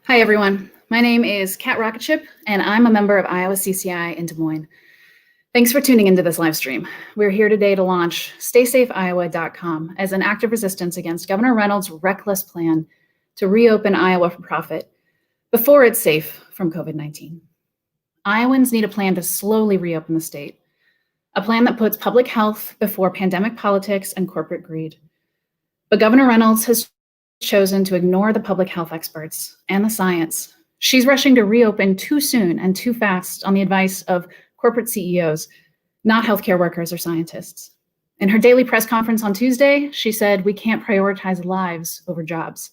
Hi, everyone. My name is Kat Rocketship, and I'm a member of Iowa CCI in Des Moines. Thanks for tuning into this live stream. We're here today to launch StaySafeIowa.com as an act of resistance against Governor Reynolds' reckless plan to reopen Iowa for profit before it's safe from COVID-19. Iowans need a plan to slowly reopen the state, a plan that puts public health before pandemic politics and corporate greed. But Governor Reynolds has chosen to ignore the public health experts and the science. She's rushing to reopen too soon and too fast on the advice of corporate CEOs, not healthcare workers or scientists. In her daily press conference on Tuesday, she said, "We can't prioritize lives over jobs."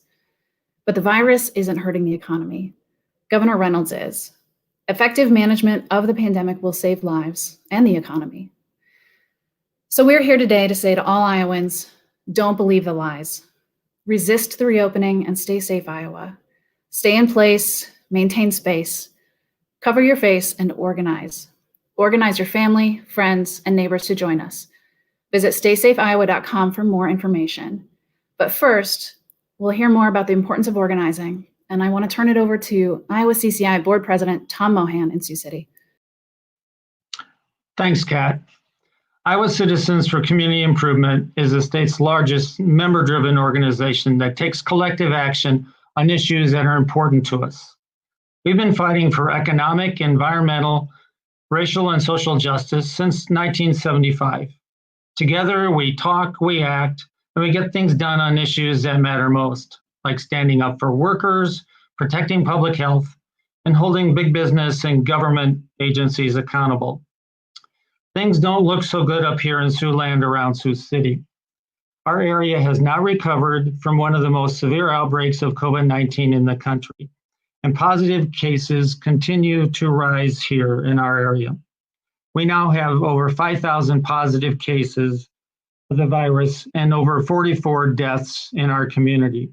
But the virus isn't hurting the economy. Governor Reynolds is. Effective management of the pandemic will save lives and the economy. So we're here today to say to all Iowans, don't believe the lies. Resist the reopening and stay safe, Iowa. Stay in place, maintain space, cover your face, and organize. Organize your family, friends, and neighbors to join us. Visit StaySafeIowa.com for more information. But first, we'll hear more about the importance of organizing, and I want to turn it over to Iowa CCI Board President Tom Mohan in Sioux City. Thanks, Kat. Iowa Citizens for Community Improvement is the state's largest member-driven organization that takes collective action on issues that are important to us. We've been fighting for economic, environmental, racial, and social justice since 1975. Together, we talk, we act, and we get things done on issues that matter most, like standing up for workers, protecting public health, and holding big business and government agencies accountable. Things don't look so good up here in Siouxland around Sioux City. Our area has now recovered from one of the most severe outbreaks of COVID-19 in the country, and positive cases continue to rise here in our area. We now have over 5,000 positive cases of the virus and over 44 deaths in our community.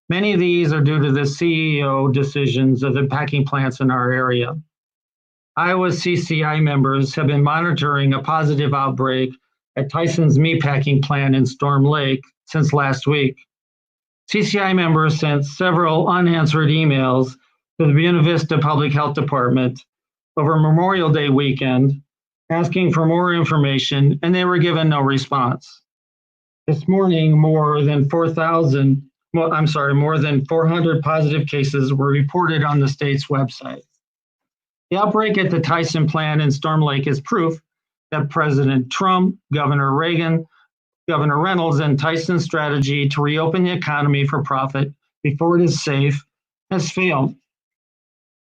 Many of these are due to the CEO decisions of the packing plants in our area. Iowa CCI members have been monitoring a positive outbreak at Tyson's meatpacking plant in Storm Lake since last week. CCI members sent several unanswered emails to the Buena Vista Public Health Department over Memorial Day weekend asking for more information, and they were given no response. This morning, more than 400 positive cases were reported on the state's website. The outbreak at the Tyson plant in Storm Lake is proof that President Trump, Governor Reagan, Governor Reynolds, and Tyson's strategy to reopen the economy for profit before it is safe has failed.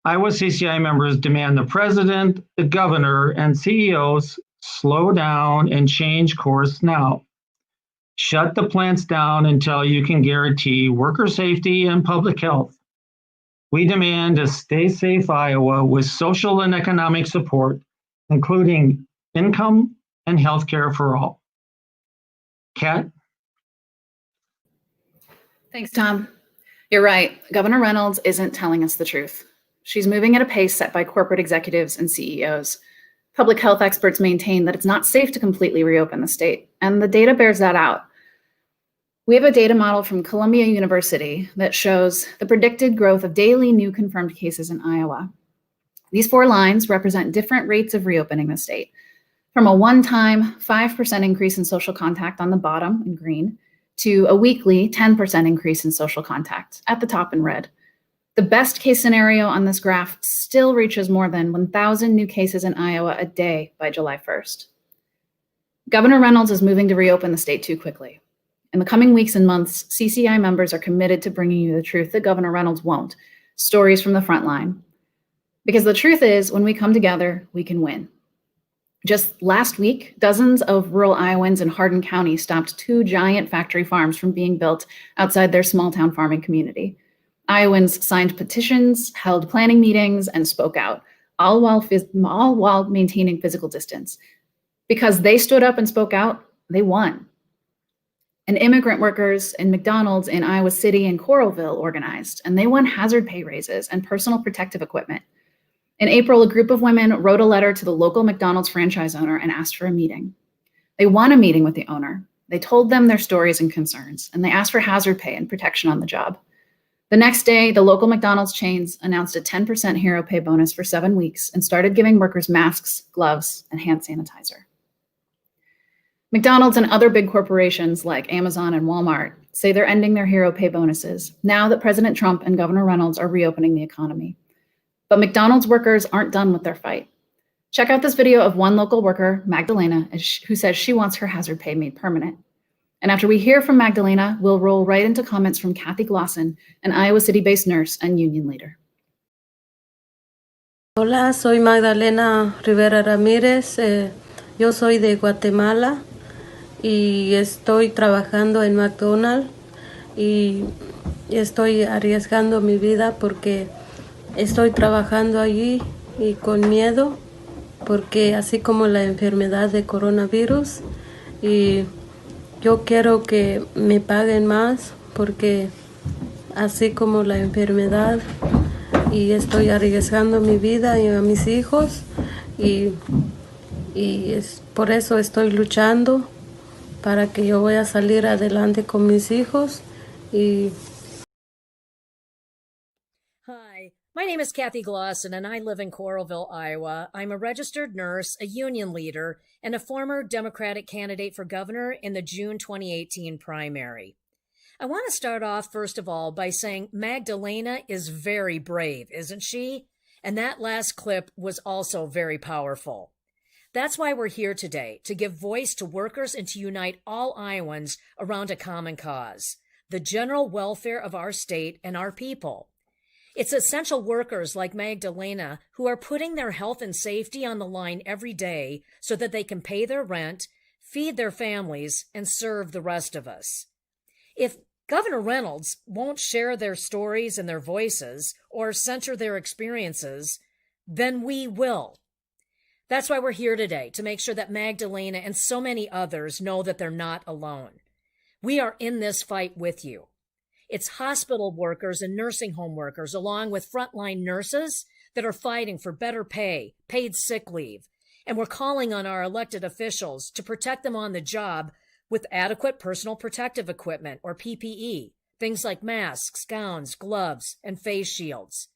Iowa CCI members demand the president, the governor, and CEOs slow down and change course now. Shut the plants down until you can guarantee worker safety and public health. We demand a Stay Safe Iowa with social and economic support, including income and health care for all. Kat? Thanks, Tom. You're right. Governor Reynolds isn't telling us the truth. She's moving at a pace set by corporate executives and CEOs. Public health experts maintain that it's not safe to completely reopen the state, and the data bears that out. We have a data model from Columbia University that shows the predicted growth of daily new confirmed cases in Iowa. These 4 lines represent different rates of reopening the state, from a one-time 5% increase in social contact on the bottom in green to a weekly 10% increase in social contact at the top in red. The best case scenario on this graph still reaches more than 1,000 new cases in Iowa a day by July 1st. Governor Reynolds is moving to reopen the state too quickly. In the coming weeks and months, CCI members are committed to bringing you the truth that Governor Reynolds won't, stories from the front line. Because the truth is, when we come together, we can win. Just last week, dozens of rural Iowans in Hardin County stopped 2 giant factory farms from being built outside their small-town farming community. Iowans signed petitions, held planning meetings, and spoke out, all while maintaining physical distance. Because they stood up and spoke out, they won. And immigrant workers in McDonald's in Iowa City and Coralville organized, and they won hazard pay raises and personal protective equipment. In April, a group of women wrote a letter to the local McDonald's franchise owner and asked for a meeting. They won a meeting with the owner. They told them their stories and concerns, and they asked for hazard pay and protection on the job. The next day, the local McDonald's chains announced a 10% hero pay bonus for 7 weeks and started giving workers masks, gloves, and hand sanitizer. McDonald's and other big corporations like Amazon and Walmart say they're ending their hero pay bonuses now that President Trump and Governor Reynolds are reopening the economy. But McDonald's workers aren't done with their fight. Check out this video of one local worker, Magdalena, who says she wants her hazard pay made permanent. And after we hear from Magdalena, we'll roll right into comments from Cathy Glosson, an Iowa City-based nurse and union leader. Hola, soy Magdalena Rivera Ramírez. Yo soy de Guatemala y estoy trabajando en McDonald's y estoy arriesgando mi vida porque estoy trabajando allí y con miedo porque así como la enfermedad de coronavirus y yo quiero que me paguen más porque así como la enfermedad y estoy arriesgando mi vida y a mis hijos y por eso estoy luchando para que yo voy a salir adelante con mis hijos y Hi, my name is Cathy Glosson, and I live in Coralville, Iowa. I'm a registered nurse, a union leader, and a former Democratic candidate for governor in the June 2018 primary. I want to start off, first of all, by saying Magdalena is very brave, isn't she? And that last clip was also very powerful. That's why we're here today, to give voice to workers and to unite all Iowans around a common cause, the general welfare of our state and our people. It's essential workers like Magdalena who are putting their health and safety on the line every day so that they can pay their rent, feed their families, and serve the rest of us. If Governor Reynolds won't share their stories and their voices or center their experiences, then we will. That's why we're here today, to make sure that Magdalena and so many others know that they're not alone. We are in this fight with you. It's hospital workers and nursing home workers, along with frontline nurses, that are fighting for better pay, paid sick leave. And we're calling on our elected officials to protect them on the job with adequate personal protective equipment, or PPE, things like masks, gowns, gloves, and face shields.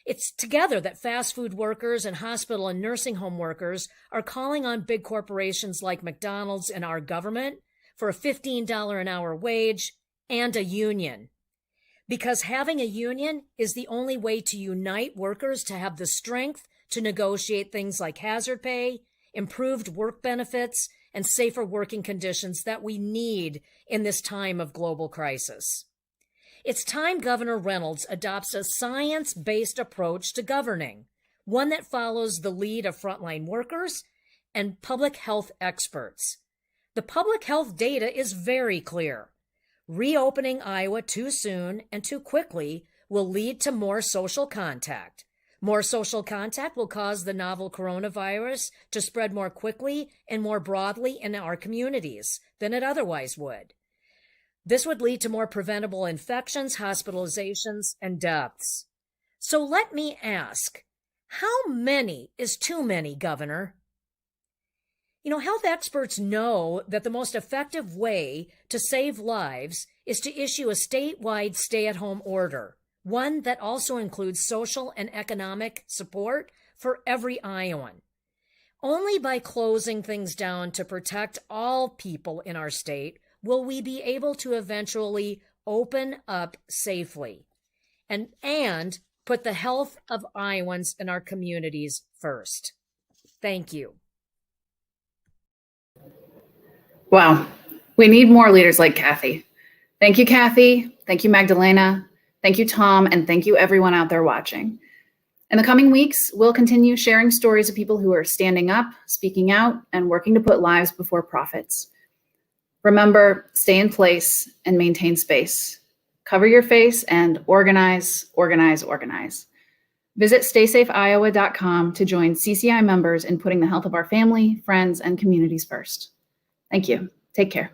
It's together that fast food workers and hospital and nursing home workers are calling on big corporations like McDonald's and our government for a $15 an hour wage and a union. Because having a union is the only way to unite workers to have the strength to negotiate things like hazard pay, improved work benefits, and safer working conditions that we need in this time of global crisis. It's time Governor Reynolds adopts a science-based approach to governing, one that follows the lead of frontline workers and public health experts. The public health data is very clear. Reopening Iowa too soon and too quickly will lead to more social contact. More social contact will cause the novel coronavirus to spread more quickly and more broadly in our communities than it otherwise would. This would lead to more preventable infections, hospitalizations, and deaths. So let me ask, how many is too many, Governor? You know, health experts know that the most effective way to save lives is to issue a statewide stay-at-home order, one that also includes social and economic support for every Iowan. Only by closing things down to protect all people in our state will we be able to eventually open up safely and put the health of Iowans and our communities first. Thank you. Wow. We need more leaders like Cathy. Thank you, Cathy. Thank you, Magdalena. Thank you, Tom. And thank you, everyone out there watching. In the coming weeks, we'll continue sharing stories of people who are standing up, speaking out, and working to put lives before profits. Remember, stay in place and maintain space. Cover your face and organize, organize, organize. Visit StaySafeIowa.com to join CCI members in putting the health of our family, friends, and communities first. Thank you. Take care.